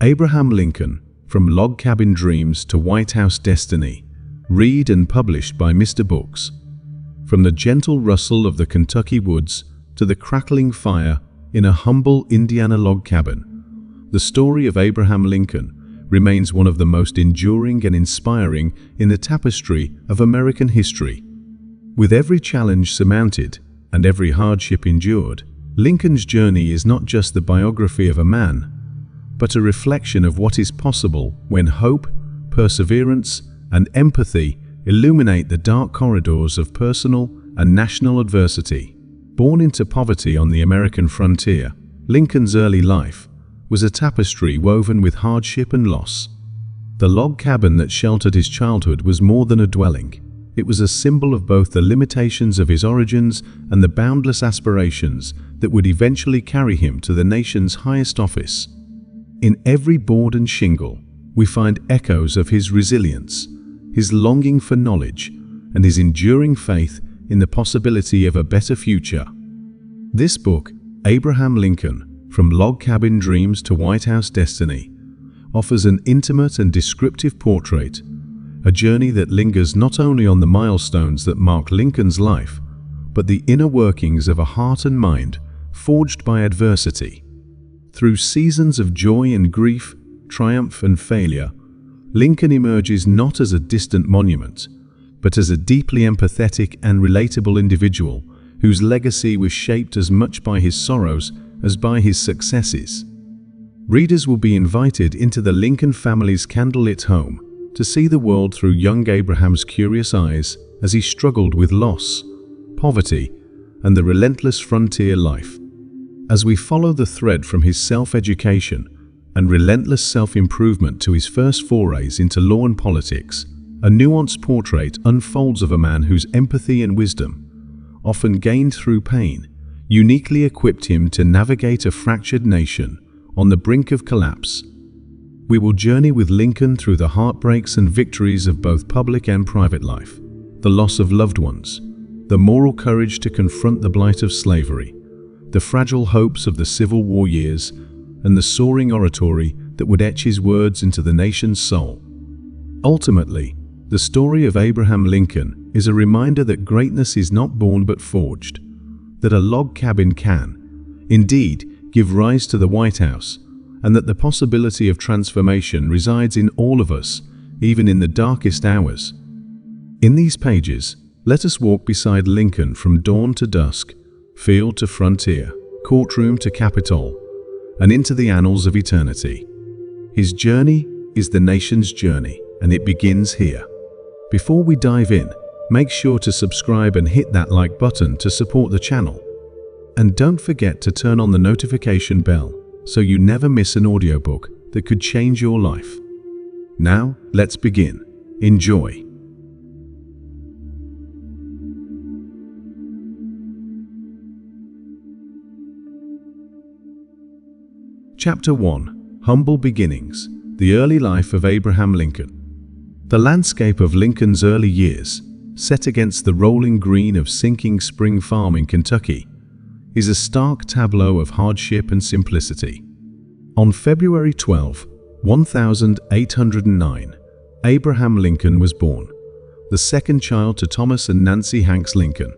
Abraham Lincoln, From Log Cabin Dreams to White House Destiny, read and published by Mr. Books. From the gentle rustle of the Kentucky woods to the crackling fire in a humble Indiana log cabin, the story of Abraham Lincoln remains one of the most enduring and inspiring in the tapestry of American history. With every challenge surmounted and every hardship endured, Lincoln's journey is not just the biography of a man, but a reflection of what is possible when hope, perseverance, and empathy illuminate the dark corridors of personal and national adversity. Born into poverty on the American frontier, Lincoln's early life was a tapestry woven with hardship and loss. The log cabin that sheltered his childhood was more than a dwelling. It was a symbol of both the limitations of his origins and the boundless aspirations that would eventually carry him to the nation's highest office. In every board and shingle, we find echoes of his resilience, his longing for knowledge, and his enduring faith in the possibility of a better future. This book, Abraham Lincoln, From Log Cabin Dreams to White House Destiny, offers an intimate and descriptive portrait, a journey that lingers not only on the milestones that mark Lincoln's life, but the inner workings of a heart and mind forged by adversity. Through seasons of joy and grief, triumph and failure, Lincoln emerges not as a distant monument, but as a deeply empathetic and relatable individual whose legacy was shaped as much by his sorrows as by his successes. Readers will be invited into the Lincoln family's candlelit home to see the world through young Abraham's curious eyes as he struggled with loss, poverty, and the relentless frontier life. As we follow the thread from his self-education and relentless self-improvement to his first forays into law and politics, a nuanced portrait unfolds of a man whose empathy and wisdom, often gained through pain, uniquely equipped him to navigate a fractured nation on the brink of collapse. We will journey with Lincoln through the heartbreaks and victories of both public and private life, the loss of loved ones, the moral courage to confront the blight of slavery, the fragile hopes of the Civil War years, and the soaring oratory that would etch his words into the nation's soul. Ultimately, the story of Abraham Lincoln is a reminder that greatness is not born but forged, that a log cabin can, indeed, give rise to the White House, and that the possibility of transformation resides in all of us, even in the darkest hours. In these pages, let us walk beside Lincoln from dawn to dusk, field to frontier, courtroom to Capitol, and into the annals of eternity. His journey is the nation's journey, and it begins here. Before we dive in, make sure to subscribe and hit that like button to support the channel. And don't forget to turn on the notification bell so you never miss an audiobook that could change your life. Now, let's begin. Enjoy. Chapter 1. Humble Beginnings. The Early Life of Abraham Lincoln. The landscape of Lincoln's early years, set against the rolling green of Sinking Spring Farm in Kentucky, is a stark tableau of hardship and simplicity. On February 12, 1809, Abraham Lincoln was born, the second child to Thomas and Nancy Hanks Lincoln.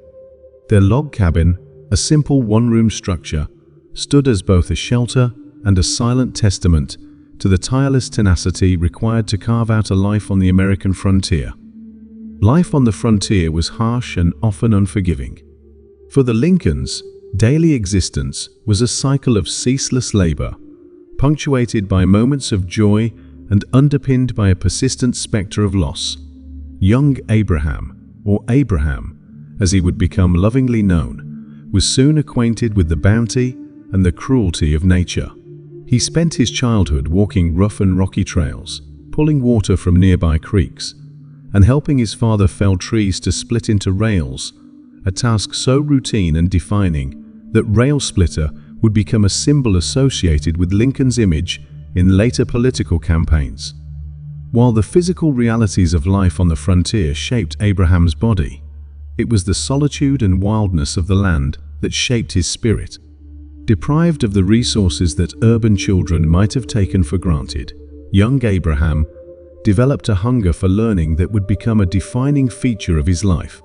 Their log cabin, a simple one-room structure, stood as both a shelter and a silent testament to the tireless tenacity required to carve out a life on the American frontier. Life on the frontier was harsh and often unforgiving. For the Lincolns, daily existence was a cycle of ceaseless labor, punctuated by moments of joy and underpinned by a persistent specter of loss. Young Abraham, or Abraham, as he would become lovingly known, was soon acquainted with the bounty and the cruelty of nature. He spent his childhood walking rough and rocky trails, pulling water from nearby creeks, and helping his father fell trees to split into rails, a task so routine and defining that rail splitter would become a symbol associated with Lincoln's image in later political campaigns. While the physical realities of life on the frontier shaped Abraham's body, it was the solitude and wildness of the land that shaped his spirit. Deprived of the resources that urban children might have taken for granted, young Abraham developed a hunger for learning that would become a defining feature of his life.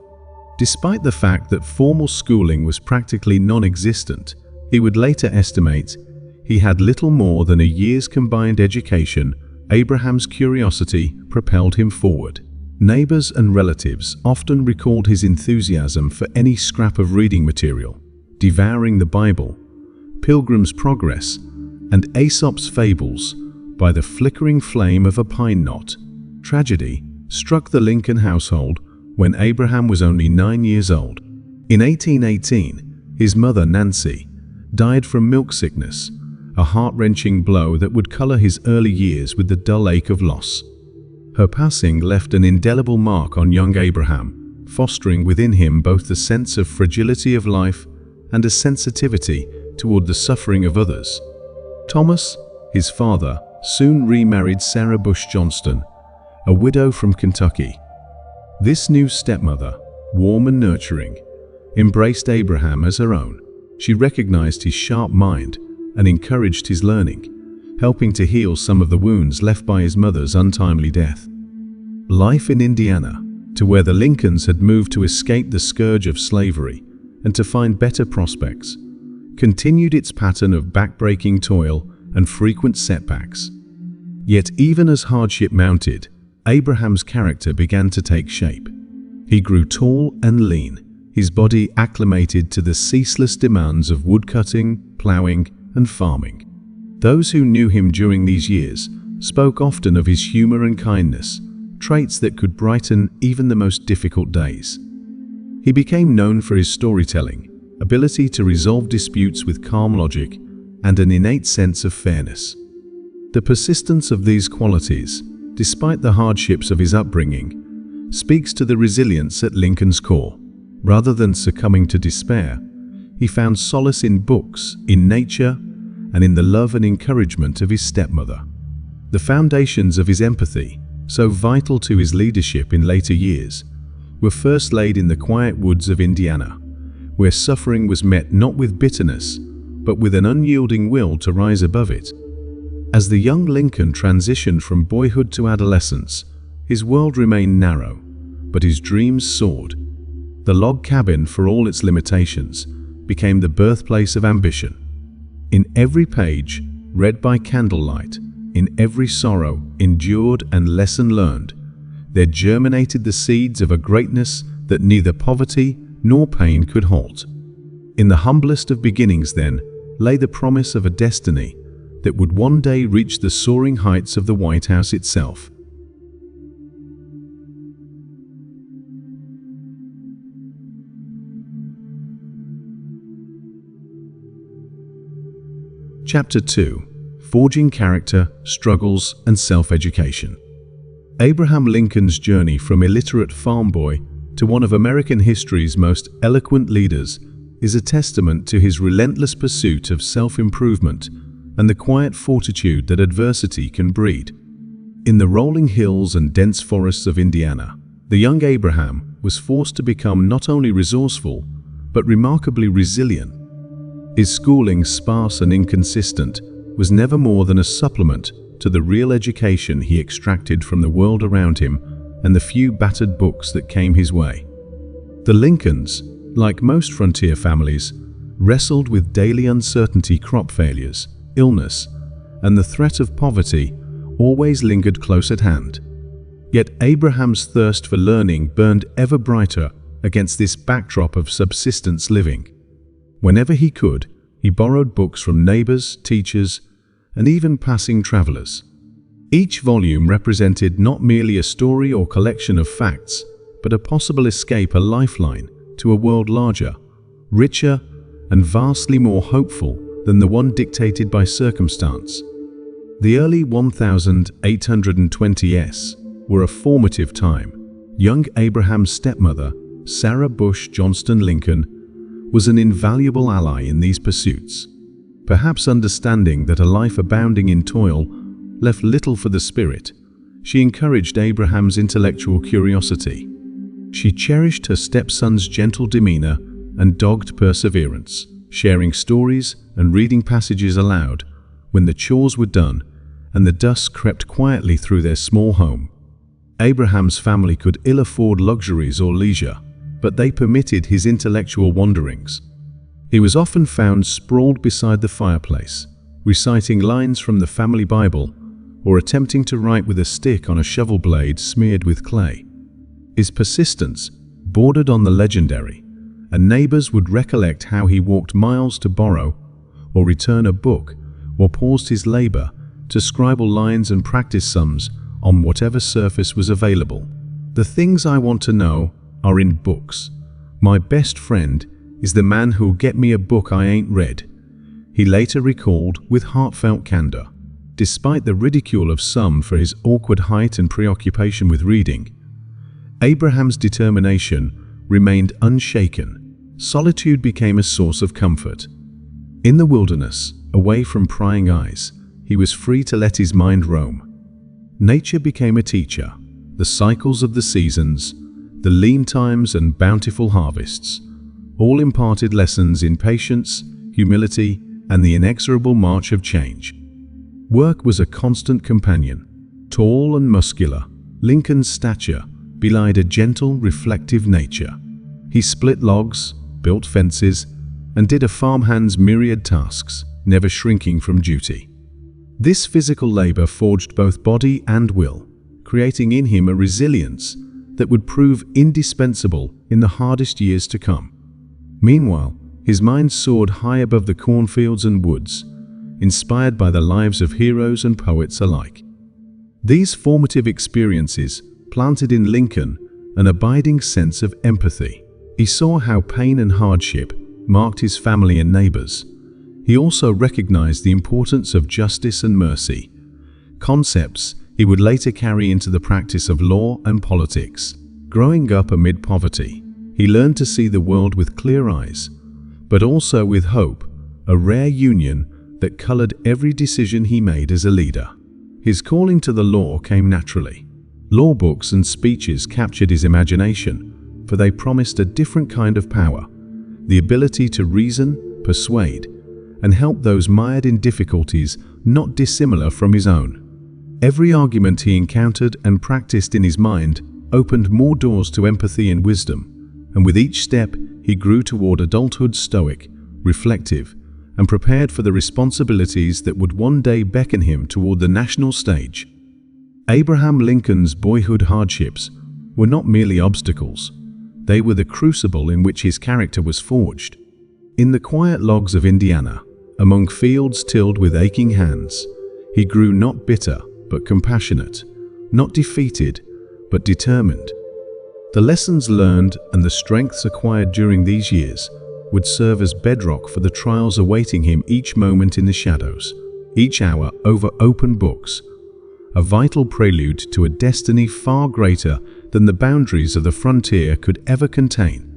Despite the fact that formal schooling was practically non-existent, he would later estimate he had little more than a year's combined education. Abraham's curiosity propelled him forward. Neighbors and relatives often recalled his enthusiasm for any scrap of reading material, devouring the Bible, Pilgrim's Progress, and Aesop's fables by the flickering flame of a pine knot. Tragedy struck the Lincoln household when Abraham was only 9 years old. In 1818, his mother, Nancy, died from milk sickness, a heart-wrenching blow that would color his early years with the dull ache of loss. Her passing left an indelible mark on young Abraham, fostering within him both the sense of fragility of life and a sensitivity toward the suffering of others. Thomas, his father, soon remarried Sarah Bush Johnston, a widow from Kentucky. This new stepmother, warm and nurturing, embraced Abraham as her own. She recognized his sharp mind and encouraged his learning, helping to heal some of the wounds left by his mother's untimely death. Life in Indiana, to where the Lincolns had moved to escape the scourge of slavery and to find better prospects, continued its pattern of backbreaking toil and frequent setbacks. Yet even as hardship mounted, Abraham's character began to take shape. He grew tall and lean, his body acclimated to the ceaseless demands of woodcutting, plowing, and farming. Those who knew him during these years spoke often of his humor and kindness, traits that could brighten even the most difficult days. He became known for his storytelling, ability to resolve disputes with calm logic, and an innate sense of fairness. The persistence of these qualities, despite the hardships of his upbringing, speaks to the resilience at Lincoln's core. Rather than succumbing to despair, he found solace in books, in nature, and in the love and encouragement of his stepmother. The foundations of his empathy, so vital to his leadership in later years, were first laid in the quiet woods of Indiana, where suffering was met not with bitterness, but with an unyielding will to rise above it. As the young Lincoln transitioned from boyhood to adolescence, his world remained narrow, but his dreams soared. The log cabin, for all its limitations, became the birthplace of ambition. In every page, read by candlelight, in every sorrow endured and lesson learned, there germinated the seeds of a greatness that neither poverty nor pain could halt. In the humblest of beginnings, then, lay the promise of a destiny that would one day reach the soaring heights of the White House itself. Chapter 2: Forging Character, Struggles, and Self-Education. Abraham Lincoln's journey from illiterate farm boy to one of American history's most eloquent leaders is a testament to his relentless pursuit of self-improvement and the quiet fortitude that adversity can breed. In the rolling hills and dense forests of Indiana, the young Abraham was forced to become not only resourceful, but remarkably resilient. His schooling, sparse and inconsistent, was never more than a supplement to the real education he extracted from the world around him and the few battered books that came his way. The Lincolns, like most frontier families, wrestled with daily uncertainty, crop failures, illness, and the threat of poverty always lingered close at hand. Yet Abraham's thirst for learning burned ever brighter against this backdrop of subsistence living. Whenever he could, he borrowed books from neighbors, teachers, and even passing travelers. Each volume represented not merely a story or collection of facts, but a possible escape, a lifeline to a world larger, richer, and vastly more hopeful than the one dictated by circumstance. The early 1820s were a formative time. Young Abraham's stepmother, Sarah Bush Johnston Lincoln, was an invaluable ally in these pursuits. Perhaps understanding that a life abounding in toil left little for the spirit, she encouraged Abraham's intellectual curiosity. She cherished her stepson's gentle demeanor and dogged perseverance, sharing stories and reading passages aloud when the chores were done and the dusk crept quietly through their small home. Abraham's family could ill afford luxuries or leisure, but they permitted his intellectual wanderings. He was often found sprawled beside the fireplace, reciting lines from the family Bible or attempting to write with a stick on a shovel blade smeared with clay. His persistence bordered on the legendary, and neighbors would recollect how he walked miles to borrow or return a book, or paused his labor to scribble lines and practice sums on whatever surface was available. The things I want to know are in books. My best friend is the man who'll get me a book I ain't read, he later recalled with heartfelt candor. Despite the ridicule of some for his awkward height and preoccupation with reading, Abraham's determination remained unshaken. Solitude became a source of comfort. In the wilderness, away from prying eyes, he was free to let his mind roam. Nature became a teacher. The cycles of the seasons, the lean times and bountiful harvests, all imparted lessons in patience, humility, and the inexorable march of change. Work was a constant companion. Tall and muscular, Lincoln's stature belied a gentle, reflective nature. He split logs, built fences, and did a farmhand's myriad tasks, never shrinking from duty. This physical labor forged both body and will, creating in him a resilience that would prove indispensable in the hardest years to come. Meanwhile, his mind soared high above the cornfields and woods, inspired by the lives of heroes and poets alike. These formative experiences planted in Lincoln an abiding sense of empathy. He saw how pain and hardship marked his family and neighbors. He also recognized the importance of justice and mercy, concepts he would later carry into the practice of law and politics. Growing up amid poverty, he learned to see the world with clear eyes, but also with hope, a rare union that colored every decision he made as a leader. His calling to the law came naturally. Law books and speeches captured his imagination, for they promised a different kind of power, the ability to reason, persuade, and help those mired in difficulties not dissimilar from his own. Every argument he encountered and practiced in his mind opened more doors to empathy and wisdom, and with each step he grew toward adulthood stoic, reflective, and prepared for the responsibilities that would one day beckon him toward the national stage. Abraham Lincoln's boyhood hardships were not merely obstacles. They were the crucible in which his character was forged. In the quiet logs of Indiana, among fields tilled with aching hands, he grew not bitter but compassionate, not defeated but determined. The lessons learned and the strengths acquired during these years would serve as bedrock for the trials awaiting him each moment in the shadows, each hour over open books, a vital prelude to a destiny far greater than the boundaries of the frontier could ever contain.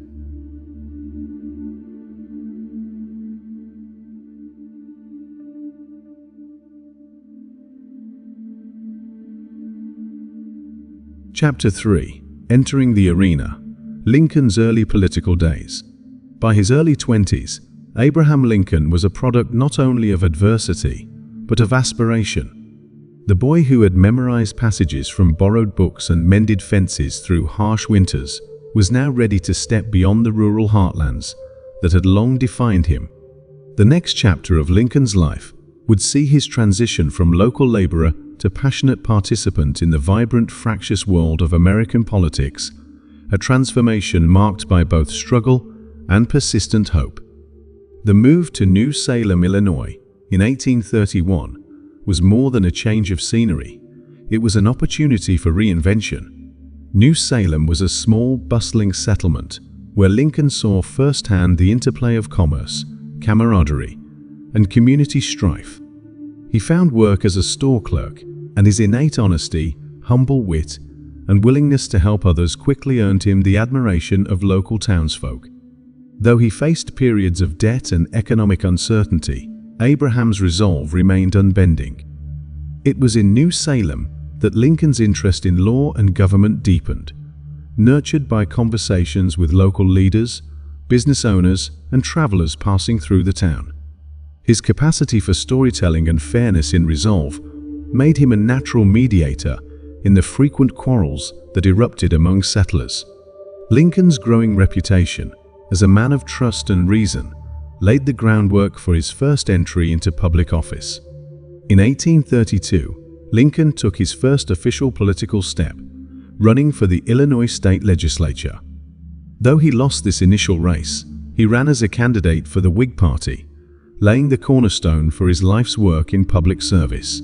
Chapter 3. Entering the Arena. Lincoln's Early Political Days. By his early 20s, Abraham Lincoln was a product not only of adversity, but of aspiration. The boy who had memorized passages from borrowed books and mended fences through harsh winters was now ready to step beyond the rural heartlands that had long defined him. The next chapter of Lincoln's life would see his transition from local laborer to passionate participant in the vibrant, fractious world of American politics, a transformation marked by both struggle and persistent hope. The move to New Salem, Illinois, in 1831 was more than a change of scenery. It was an opportunity for reinvention. New Salem was a small, bustling settlement where Lincoln saw firsthand the interplay of commerce, camaraderie, and community strife. He found work as a store clerk, and his innate honesty, humble wit, and willingness to help others quickly earned him the admiration of local townsfolk. Though he faced periods of debt and economic uncertainty, Abraham's resolve remained unbending. It was in New Salem that Lincoln's interest in law and government deepened. Nurtured by conversations with local leaders, business owners, and travelers passing through the town. His capacity for storytelling and fairness in resolve made him a natural mediator in the frequent quarrels that erupted among settlers. Lincoln's growing reputation as a man of trust and reason laid the groundwork for his first entry into public office. In 1832, Lincoln took his first official political step, running for the Illinois state legislature. Though he lost this initial race, he ran as a candidate for the Whig Party, laying the cornerstone for his life's work in public service.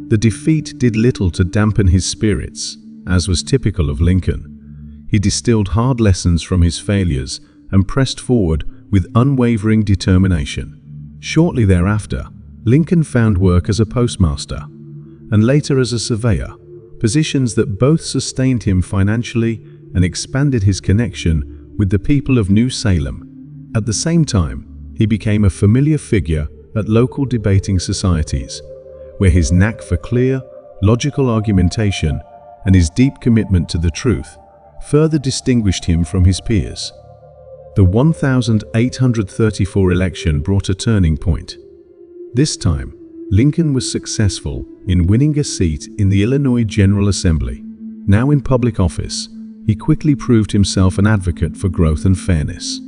The defeat did little to dampen his spirits, as was typical of Lincoln. He distilled hard lessons from his failures and pressed forward with unwavering determination. Shortly thereafter, Lincoln found work as a postmaster, and later as a surveyor, positions that both sustained him financially and expanded his connection with the people of New Salem. At the same time, he became a familiar figure at local debating societies, where his knack for clear, logical argumentation and his deep commitment to the truth further distinguished him from his peers. The 1834 election brought a turning point. This time, Lincoln was successful in winning a seat in the Illinois General Assembly. Now in public office, he quickly proved himself an advocate for growth and fairness.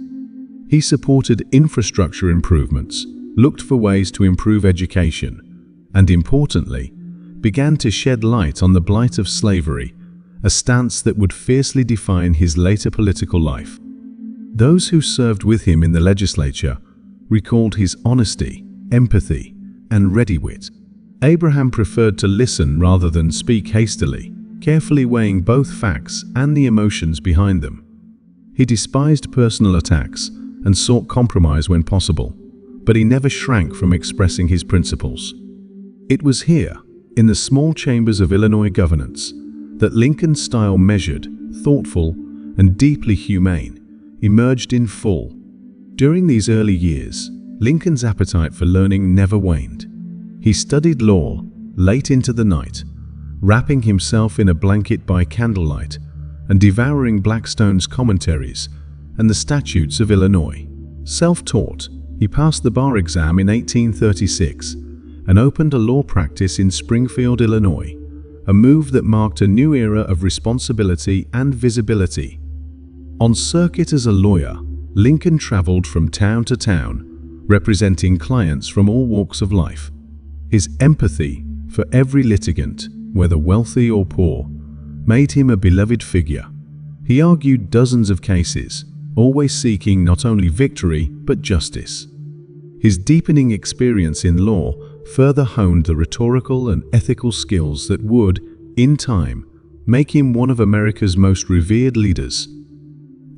He supported infrastructure improvements, looked for ways to improve education, and importantly, began to shed light on the blight of slavery, a stance that would fiercely define his later political life. Those who served with him in the legislature recalled his honesty, empathy, and ready wit. Abraham preferred to listen rather than speak hastily, carefully weighing both facts and the emotions behind them. He despised personal attacks and sought compromise when possible, but he never shrank from expressing his principles. It was here, in the small chambers of Illinois governance, that Lincoln's style, measured, thoughtful, and deeply humane, emerged in full. During these early years, Lincoln's appetite for learning never waned. He studied law late into the night, wrapping himself in a blanket by candlelight and devouring Blackstone's commentaries and the statutes of Illinois. Self-taught, he passed the bar exam in 1836 and opened a law practice in Springfield, Illinois, a move that marked a new era of responsibility and visibility. On circuit as a lawyer, Lincoln traveled from town to town, representing clients from all walks of life. His empathy for every litigant, whether wealthy or poor, made him a beloved figure. He argued dozens of cases, always seeking not only victory but justice. His deepening experience in law further honed the rhetorical and ethical skills that would, in time, make him one of America's most revered leaders.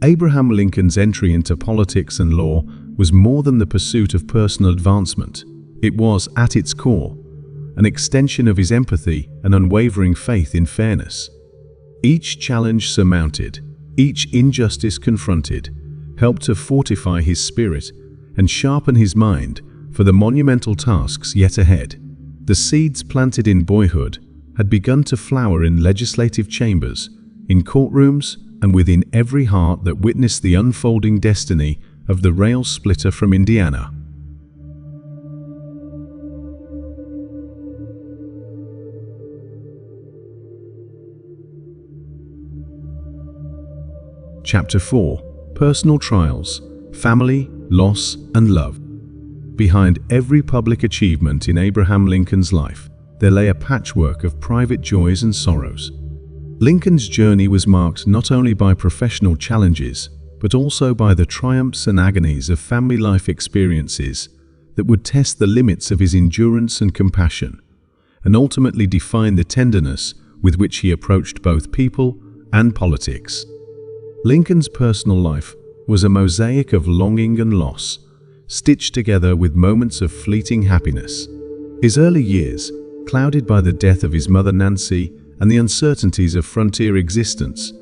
Abraham Lincoln's entry into politics and law was more than the pursuit of personal advancement. It was, at its core, an extension of his empathy and unwavering faith in fairness. Each challenge surmounted, each injustice confronted, helped to fortify his spirit and sharpen his mind for the monumental tasks yet ahead. The seeds planted in boyhood had begun to flower in legislative chambers, in courtrooms, and within every heart that witnessed the unfolding destiny of the rail splitter from Indiana. Chapter 4: Personal Trials, Family, Loss, and Love. Behind every public achievement in Abraham Lincoln's life, there lay a patchwork of private joys and sorrows. Lincoln's journey was marked not only by professional challenges, but also by the triumphs and agonies of family life experiences that would test the limits of his endurance and compassion, and ultimately define the tenderness with which he approached both people and politics. Lincoln's personal life was a mosaic of longing and loss, stitched together with moments of fleeting happiness. His early years, clouded by the death of his mother Nancy and the uncertainties of frontier existence,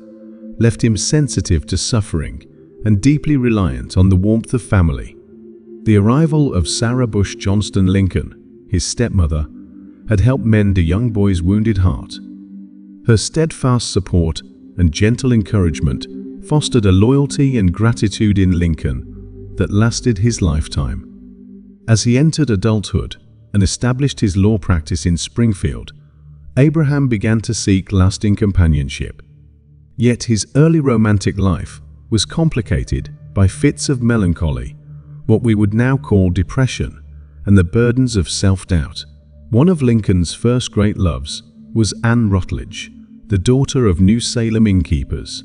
left him sensitive to suffering and deeply reliant on the warmth of family. The arrival of Sarah Bush Johnston Lincoln, his stepmother, had helped mend a young boy's wounded heart. Her steadfast support and gentle encouragement fostered a loyalty and gratitude in Lincoln that lasted his lifetime. As he entered adulthood and established his law practice in Springfield, Abraham began to seek lasting companionship. Yet his early romantic life was complicated by fits of melancholy, what we would now call depression, and the burdens of self-doubt. One of Lincoln's first great loves was Anne Rutledge, the daughter of New Salem innkeepers.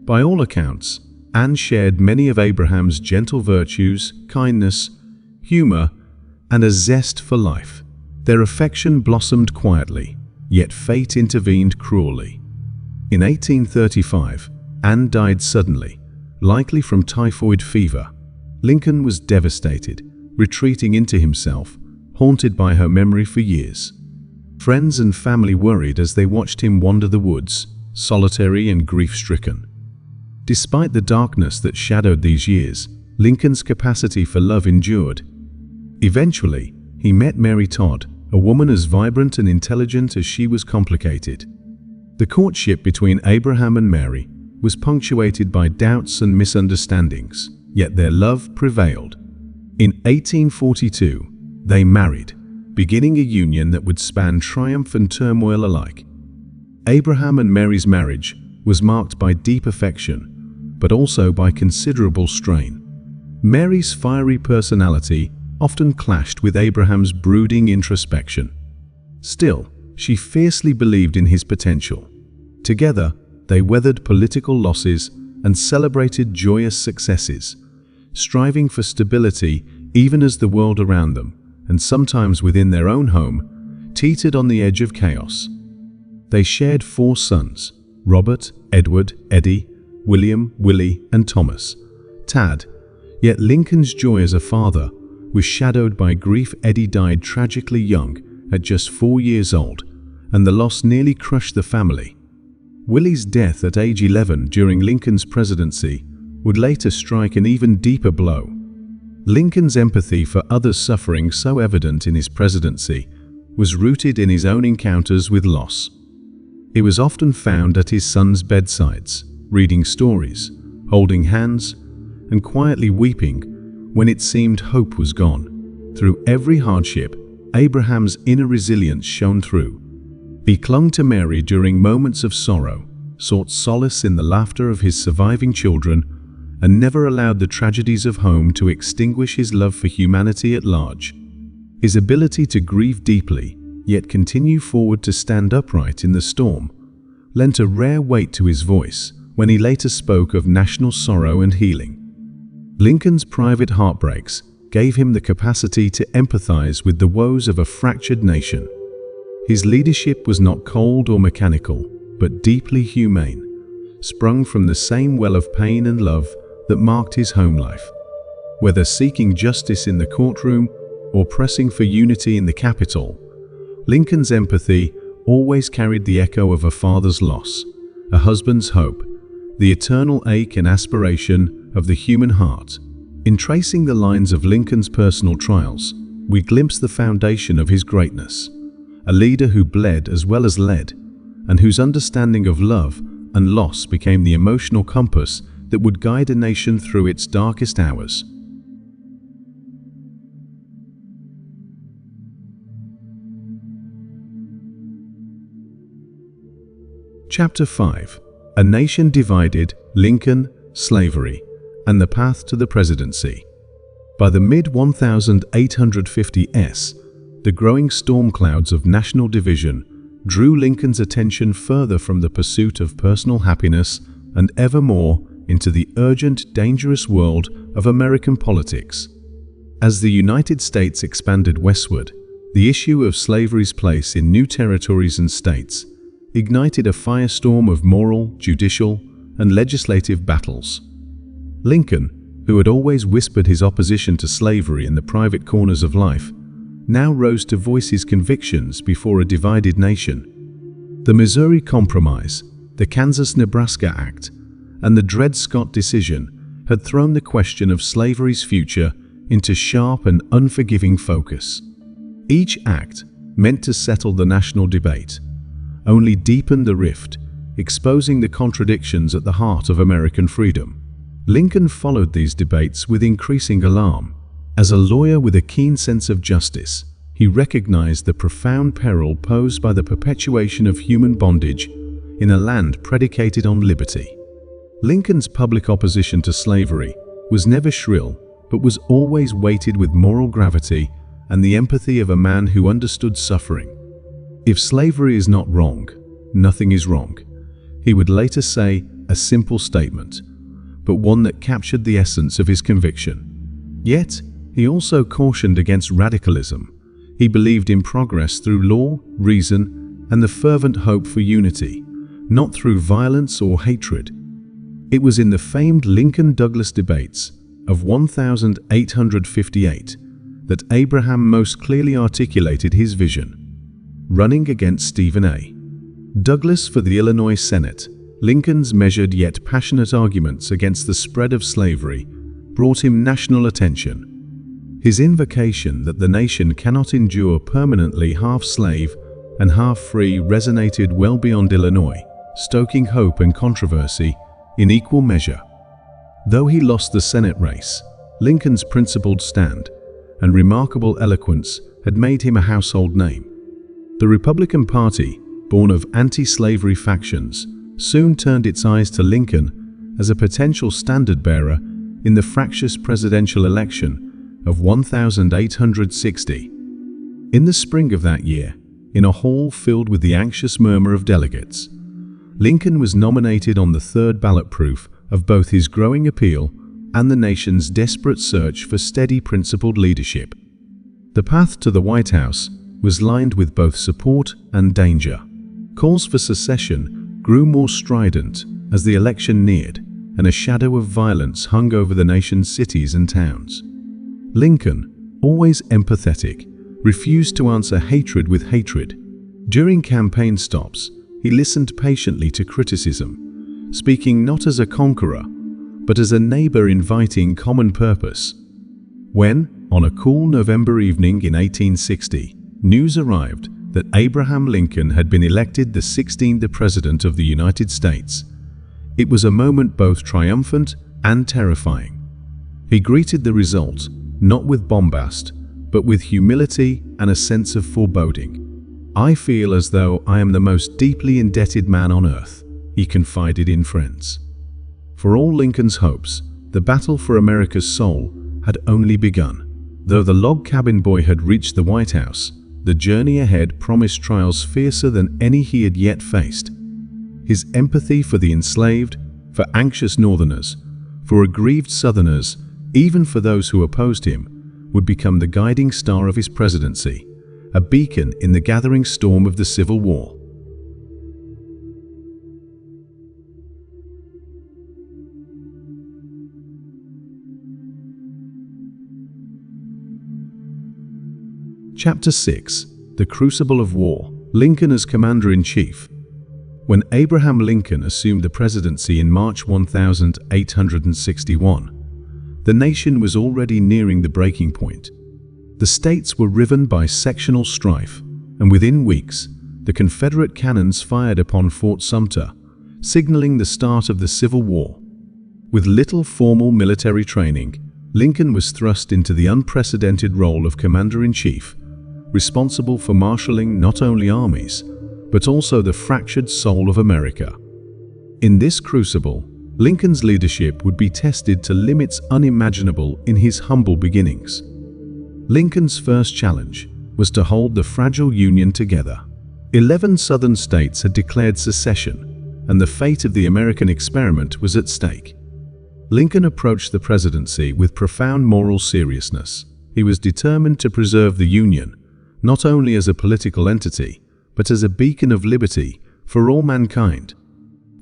By all accounts, Anne shared many of Abraham's gentle virtues, kindness, humor, and a zest for life. Their affection blossomed quietly, yet fate intervened cruelly. In 1835, Anne died suddenly, likely from typhoid fever. Lincoln was devastated, retreating into himself, haunted by her memory for years. Friends and family worried as they watched him wander the woods, solitary and grief-stricken. Despite the darkness that shadowed these years, Lincoln's capacity for love endured. Eventually, he met Mary Todd, a woman as vibrant and intelligent as she was complicated. The courtship between Abraham and Mary was punctuated by doubts and misunderstandings, yet their love prevailed. In 1842, they married, beginning a union that would span triumph and turmoil alike. Abraham and Mary's marriage was marked by deep affection, but also by considerable strain. Mary's fiery personality often clashed with Abraham's brooding introspection. Still, she fiercely believed in his potential. Together, they weathered political losses and celebrated joyous successes, striving for stability even as the world around them, and sometimes within their own home, teetered on the edge of chaos. They shared 4 sons: Robert, Edward, Eddie, William, Willie, and Thomas, Tad. Yet Lincoln's joy as a father was shadowed by grief. Eddie died tragically young, at just 4 years old, and the loss nearly crushed the family. Willie's death at age 11 during Lincoln's presidency would later strike an even deeper blow. Lincoln's empathy for others' suffering, so evident in his presidency, was rooted in his own encounters with loss. He was often found at his sons' bedsides, reading stories, holding hands, and quietly weeping when it seemed hope was gone. Through every hardship, Abraham's inner resilience shone through. He clung to Mary during moments of sorrow, sought solace in the laughter of his surviving children, and never allowed the tragedies of home to extinguish his love for humanity at large. His ability to grieve deeply, yet continue forward to stand upright in the storm, lent a rare weight to his voice when he later spoke of national sorrow and healing. Lincoln's private heartbreaks gave him the capacity to empathize with the woes of a fractured nation. His leadership was not cold or mechanical, but deeply humane, sprung from the same well of pain and love that marked his home life. Whether seeking justice in the courtroom or pressing for unity in the Capitol, Lincoln's empathy always carried the echo of a father's loss, a husband's hope, the eternal ache and aspiration of the human heart. In tracing the lines of Lincoln's personal trials, we glimpse the foundation of his greatness, a leader who bled as well as led, and whose understanding of love and loss became the emotional compass that would guide a nation through its darkest hours. Chapter 5: A Nation Divided, Lincoln, Slavery, and the Path to the Presidency. By the mid-1850s, the growing storm clouds of national division drew Lincoln's attention further from the pursuit of personal happiness and ever more into the urgent, dangerous world of American politics. As the United States expanded westward, the issue of slavery's place in new territories and states ignited a firestorm of moral, judicial, and legislative battles. Lincoln, who had always whispered his opposition to slavery in the private corners of life, now rose to voice his convictions before a divided nation. The Missouri Compromise, the Kansas-Nebraska Act, and the Dred Scott decision had thrown the question of slavery's future into sharp and unforgiving focus. Each act, meant to settle the national debate, only deepened the rift, exposing the contradictions at the heart of American freedom. Lincoln followed these debates with increasing alarm. As a lawyer with a keen sense of justice, he recognized the profound peril posed by the perpetuation of human bondage in a land predicated on liberty. Lincoln's public opposition to slavery was never shrill, but was always weighted with moral gravity and the empathy of a man who understood suffering. "If slavery is not wrong, nothing is wrong," he would later say, a simple statement, but one that captured the essence of his conviction. Yet, he also cautioned against radicalism. He believed in progress through law, reason, and the fervent hope for unity, not through violence or hatred. It was in the famed Lincoln-Douglas debates of 1858 that Abraham most clearly articulated his vision, running against Stephen A. Douglas for the Illinois Senate. Lincoln's measured yet passionate arguments against the spread of slavery brought him national attention. His invocation that the nation cannot endure permanently half-slave and half-free resonated well beyond Illinois, stoking hope and controversy in equal measure. Though he lost the Senate race, Lincoln's principled stand and remarkable eloquence had made him a household name. The Republican Party, born of anti-slavery factions, soon turned its eyes to Lincoln as a potential standard-bearer in the fractious presidential election of 1860. In the spring of that year, in a hall filled with the anxious murmur of delegates, Lincoln was nominated on the third ballot, proof of both his growing appeal and the nation's desperate search for steady, principled leadership. The path to the White House was lined with both support and danger. Calls for secession grew more strident as the election neared, and a shadow of violence hung over the nation's cities and towns. Lincoln, always empathetic, refused to answer hatred with hatred. During campaign stops, he listened patiently to criticism, speaking not as a conqueror, but as a neighbor inviting common purpose. When, on a cool November evening in 1860, news arrived that Abraham Lincoln had been elected the 16th President of the United States, it was a moment both triumphant and terrifying. He greeted the result not with bombast, but with humility and a sense of foreboding. "I feel as though I am the most deeply indebted man on earth," he confided in friends. For all Lincoln's hopes, the battle for America's soul had only begun. Though the log cabin boy had reached the White House, the journey ahead promised trials fiercer than any he had yet faced. His empathy for the enslaved, for anxious Northerners, for aggrieved Southerners, even for those who opposed him, would become the guiding star of his presidency, a beacon in the gathering storm of the Civil War. Chapter 6. The Crucible of War. Lincoln as Commander-in-Chief. When Abraham Lincoln assumed the presidency in March 1861, the nation was already nearing the breaking point. The states were riven by sectional strife, and within weeks, the Confederate cannons fired upon Fort Sumter, signaling the start of the Civil War. With little formal military training, Lincoln was thrust into the unprecedented role of Commander-in-Chief, responsible for marshalling not only armies, but also the fractured soul of America. In this crucible, Lincoln's leadership would be tested to limits unimaginable in his humble beginnings. Lincoln's first challenge was to hold the fragile Union together. 11 Southern states had declared secession, and the fate of the American experiment was at stake. Lincoln approached the presidency with profound moral seriousness. He was determined to preserve the Union, not only as a political entity, but as a beacon of liberty for all mankind.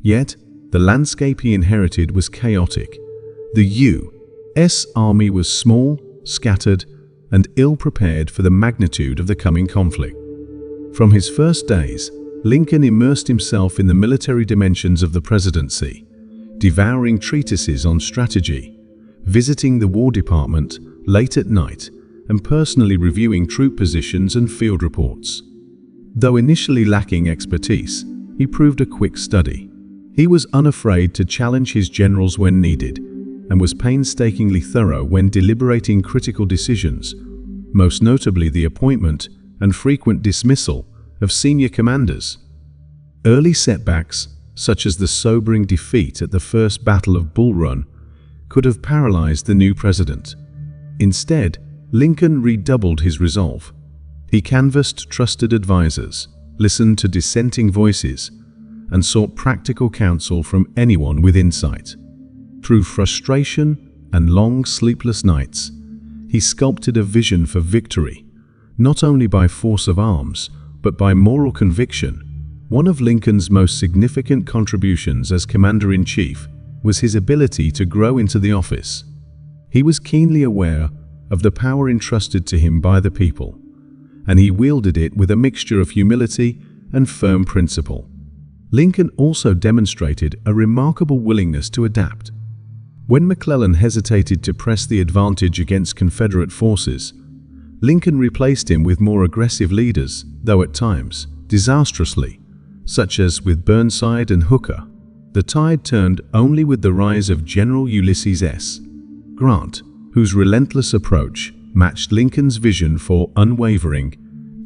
Yet, the landscape he inherited was chaotic. The U.S. Army was small, scattered, and ill-prepared for the magnitude of the coming conflict. From his first days, Lincoln immersed himself in the military dimensions of the presidency, devouring treatises on strategy, visiting the War Department late at night, and personally reviewing troop positions and field reports. Though initially lacking expertise, he proved a quick study. He was unafraid to challenge his generals when needed, and was painstakingly thorough when deliberating critical decisions, most notably the appointment and frequent dismissal of senior commanders. Early setbacks, such as the sobering defeat at the First Battle of Bull Run, could have paralyzed the new president. Instead, Lincoln redoubled his resolve. He canvassed trusted advisors, listened to dissenting voices, and sought practical counsel from anyone with insight. Through frustration and long sleepless nights, he sculpted a vision for victory, not only by force of arms, but by moral conviction. One of Lincoln's most significant contributions as commander-in-chief was his ability to grow into the office. He was keenly aware of the power entrusted to him by the people, and he wielded it with a mixture of humility and firm principle. Lincoln also demonstrated a remarkable willingness to adapt. When McClellan hesitated to press the advantage against Confederate forces, Lincoln replaced him with more aggressive leaders, though at times disastrously, such as with Burnside and Hooker. The tide turned only with the rise of General Ulysses S. Grant, whose relentless approach matched Lincoln's vision for unwavering,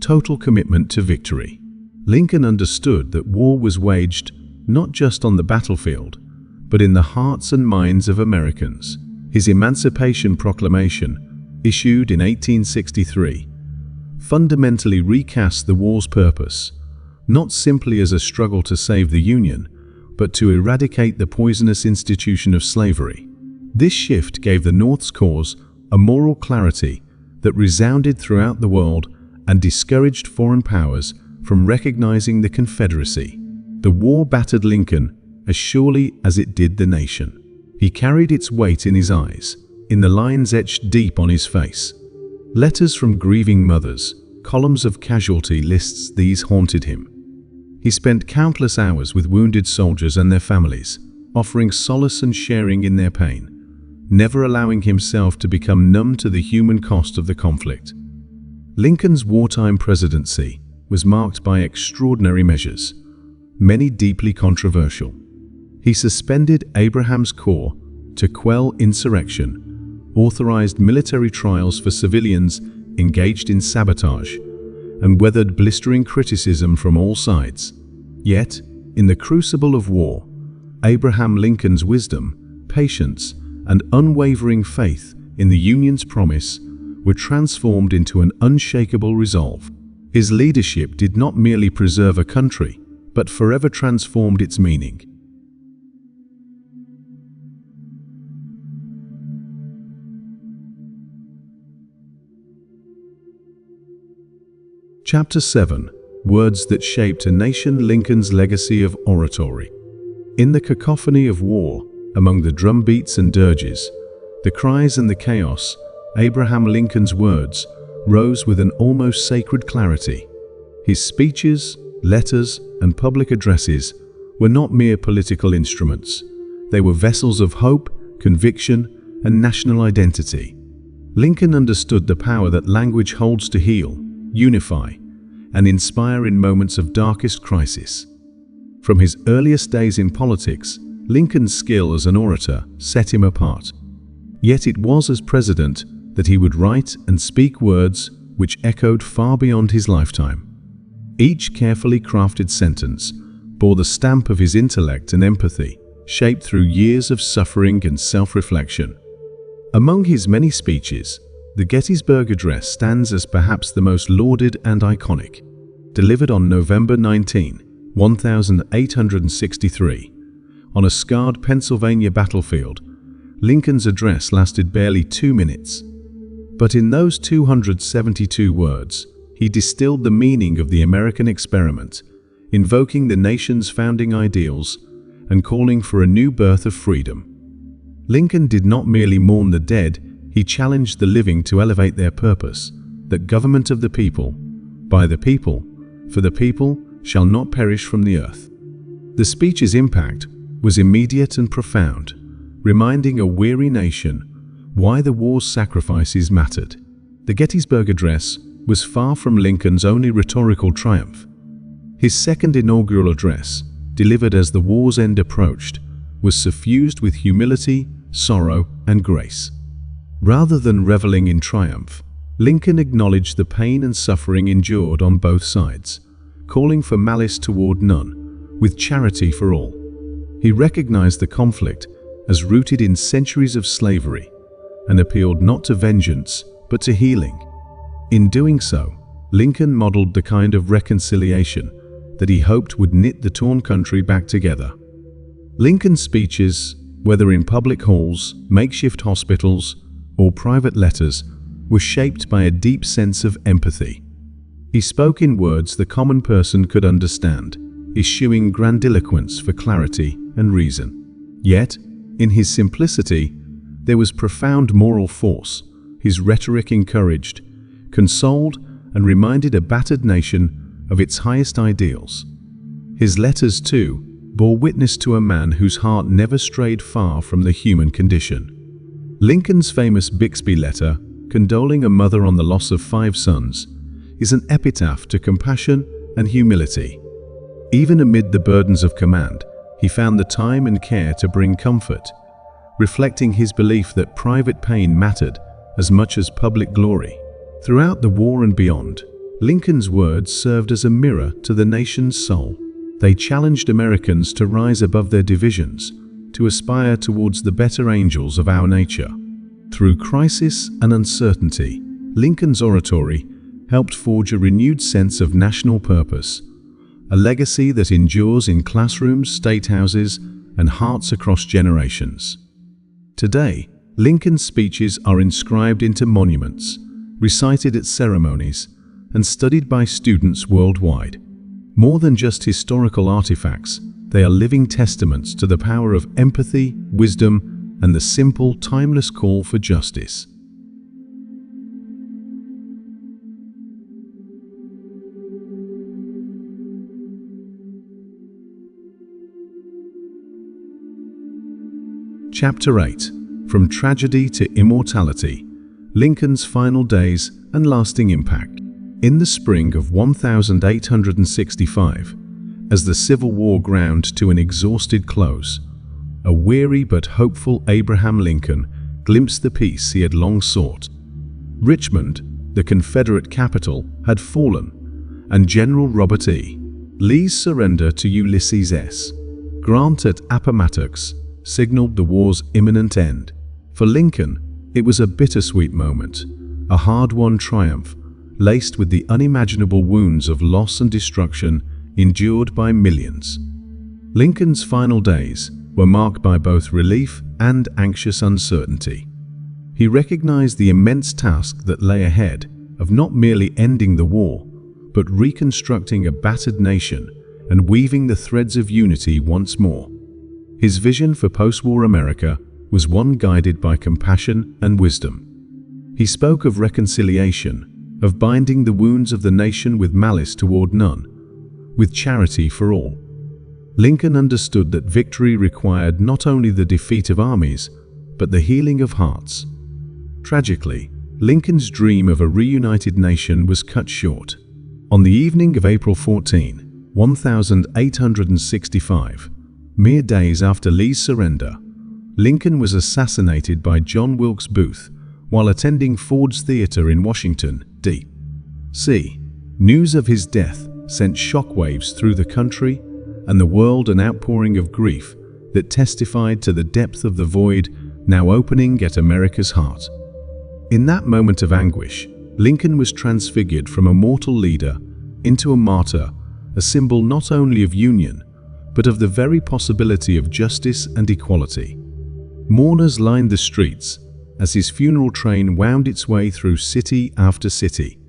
total commitment to victory. Lincoln understood that war was waged not just on the battlefield, but in the hearts and minds of Americans. His Emancipation Proclamation, issued in 1863, fundamentally recast the war's purpose, not simply as a struggle to save the Union, but to eradicate the poisonous institution of slavery. This shift gave the North's cause a moral clarity that resounded throughout the world and discouraged foreign powers from recognizing the Confederacy. The war battered Lincoln as surely as it did the nation. He carried its weight in his eyes, in the lines etched deep on his face. Letters from grieving mothers, columns of casualty lists, these haunted him. He spent countless hours with wounded soldiers and their families, offering solace and sharing in their pain, never allowing himself to become numb to the human cost of the conflict. Lincoln's wartime presidency was marked by extraordinary measures, many deeply controversial. He suspended Abraham's Corps to quell insurrection, authorized military trials for civilians engaged in sabotage, and weathered blistering criticism from all sides. Yet, in the crucible of war, Abraham Lincoln's wisdom, patience, and unwavering faith in the Union's promise were transformed into an unshakable resolve. His leadership did not merely preserve a country, but forever transformed its meaning. Chapter 7. Words that shaped a nation. Lincoln's legacy of oratory. In the cacophony of war, among the drumbeats and dirges, the cries and the chaos, Abraham Lincoln's words rose with an almost sacred clarity. His speeches, letters, and public addresses were not mere political instruments. They were vessels of hope, conviction, and national identity. Lincoln understood the power that language holds to heal, unify, and inspire in moments of darkest crisis. From his earliest days in politics, Lincoln's skill as an orator set him apart. Yet it was as president that he would write and speak words which echoed far beyond his lifetime. Each carefully crafted sentence bore the stamp of his intellect and empathy, shaped through years of suffering and self-reflection. Among his many speeches, the Gettysburg Address stands as perhaps the most lauded and iconic. Delivered on November 19, 1863, on a scarred Pennsylvania battlefield, Lincoln's address lasted barely 2 minutes. But in those 272 words, he distilled the meaning of the American experiment, invoking the nation's founding ideals and calling for a new birth of freedom. Lincoln did not merely mourn the dead, he challenged the living to elevate their purpose, that government of the people, by the people, for the people, shall not perish from the earth. The speech's impact was immediate and profound, reminding a weary nation why the war's sacrifices mattered. The Gettysburg Address was far from Lincoln's only rhetorical triumph. His second inaugural address, delivered as the war's end approached, was suffused with humility, sorrow, and grace. Rather than reveling in triumph, Lincoln acknowledged the pain and suffering endured on both sides, calling for malice toward none, with charity for all. He recognized the conflict as rooted in centuries of slavery and appealed not to vengeance but to healing. In doing so, Lincoln modeled the kind of reconciliation that he hoped would knit the torn country back together. Lincoln's speeches, whether in public halls, makeshift hospitals, or private letters, were shaped by a deep sense of empathy. He spoke in words the common person could understand, eschewing grandiloquence for clarity and reason. Yet, in his simplicity, there was profound moral force. His rhetoric encouraged, consoled, and reminded a battered nation of its highest ideals. His letters, too, bore witness to a man whose heart never strayed far from the human condition. Lincoln's famous Bixby letter, condoling a mother on the loss of 5 sons, is an epitaph to compassion and humility. Even amid the burdens of command, he found the time and care to bring comfort, reflecting his belief that private pain mattered as much as public glory. Throughout the war and beyond, Lincoln's words served as a mirror to the nation's soul. They challenged Americans to rise above their divisions, to aspire towards the better angels of our nature. Through crisis and uncertainty, Lincoln's oratory helped forge a renewed sense of national purpose, a legacy that endures in classrooms, statehouses, and hearts across generations. Today, Lincoln's speeches are inscribed into monuments, recited at ceremonies, and studied by students worldwide. More than just historical artifacts, they are living testaments to the power of empathy, wisdom, and the simple, timeless call for justice. Chapter 8. From Tragedy to Immortality: Lincoln's Final Days and Lasting Impact. In the spring of 1865, as the Civil War ground to an exhausted close, a weary but hopeful Abraham Lincoln glimpsed the peace he had long sought. Richmond, the Confederate capital, had fallen, and General Robert E. Lee's surrender to Ulysses S. Grant at Appomattox signaled the war's imminent end. For Lincoln, it was a bittersweet moment, a hard-won triumph, laced with the unimaginable wounds of loss and destruction endured by millions. Lincoln's final days were marked by both relief and anxious uncertainty. He recognized the immense task that lay ahead of not merely ending the war, but reconstructing a battered nation and weaving the threads of unity once more. His vision for post-war America was one guided by compassion and wisdom. He spoke of reconciliation, of binding the wounds of the nation with malice toward none, with charity for all. Lincoln understood that victory required not only the defeat of armies, but the healing of hearts. Tragically, Lincoln's dream of a reunited nation was cut short. On the evening of April 14, 1865, mere days after Lee's surrender, Lincoln was assassinated by John Wilkes Booth while attending Ford's Theater in Washington, D.C. News of his death sent shockwaves through the country and the world, an outpouring of grief that testified to the depth of the void now opening at America's heart. In that moment of anguish, Lincoln was transfigured from a mortal leader into a martyr, a symbol not only of union, but of the very possibility of justice and equality. Mourners lined the streets as his funeral train wound its way through city after city,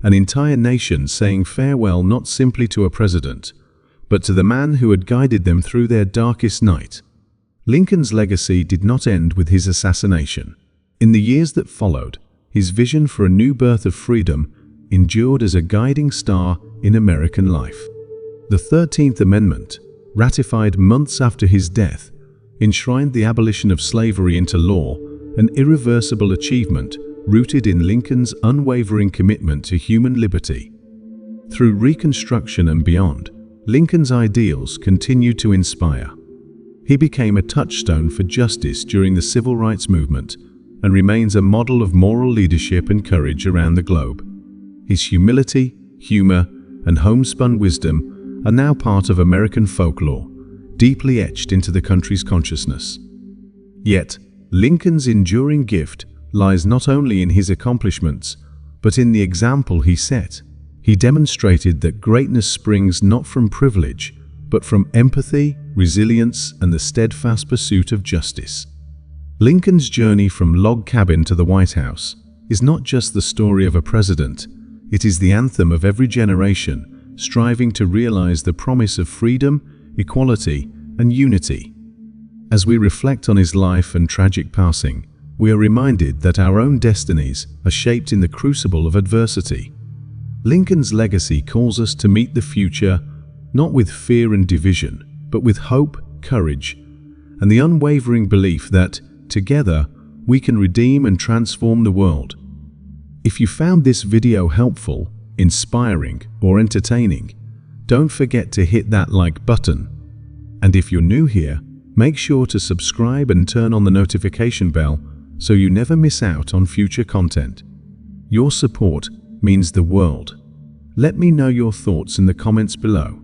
an entire nation saying farewell not simply to a president, but to the man who had guided them through their darkest night. Lincoln's legacy did not end with his assassination. In the years that followed, his vision for a new birth of freedom endured as a guiding star in American life. The 13th Amendment, ratified months after his death, enshrined the abolition of slavery into law, an irreversible achievement rooted in Lincoln's unwavering commitment to human liberty. Through Reconstruction and beyond, Lincoln's ideals continued to inspire. He became a touchstone for justice during the civil rights movement and remains a model of moral leadership and courage around the globe. His humility, humor, and homespun wisdom are now part of American folklore, deeply etched into the country's consciousness. Yet, Lincoln's enduring gift lies not only in his accomplishments, but in the example he set. He demonstrated that greatness springs not from privilege, but from empathy, resilience, and the steadfast pursuit of justice. Lincoln's journey from log cabin to the White House is not just the story of a president, it is the anthem of every generation striving to realize the promise of freedom, equality, and unity. As we reflect on his life and tragic passing, we are reminded that our own destinies are shaped in the crucible of adversity. Lincoln's legacy calls us to meet the future not with fear and division, but with hope, courage, and the unwavering belief that, together, we can redeem and transform the world. If you found this video helpful, inspiring, or entertaining, don't forget to hit that like button. And if you're new here, make sure to subscribe and turn on the notification bell so you never miss out on future content. Your support means the world. Let me know your thoughts in the comments below.